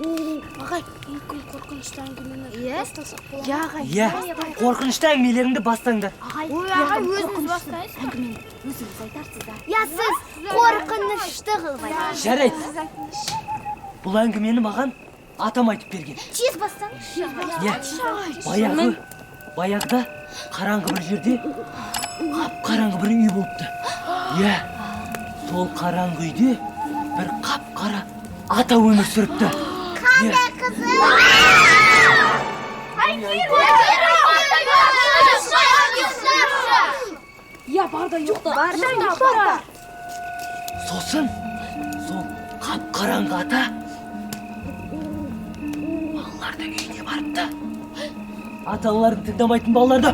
Ағай, мүмкін қорқыныштан күніне бастасақ болады. Иә ағай. Иә, қорқынышты әңгімелеріңді бастаңдар. Ағай, өзіңіз бастайсыз. Әңгімені өзіңіз айтарсыз да. Я сіз қорқынышты қылмайсыз. Жарайды. Бұл әңгімені маған атам айтып берген. Тез бастаңыз. Иә, баяғыда қараңғы бір жерде қап-қараңғы бір үй болыпты. Иә, сол қараңғы үйде бір қап-қара ата өмір сүріпті. Қандай қызым? Я барда жоқта. Сосын сол қап-қараңғы ата балалардың үйіне барыпты. Аталарын тыңдамайтын балаларды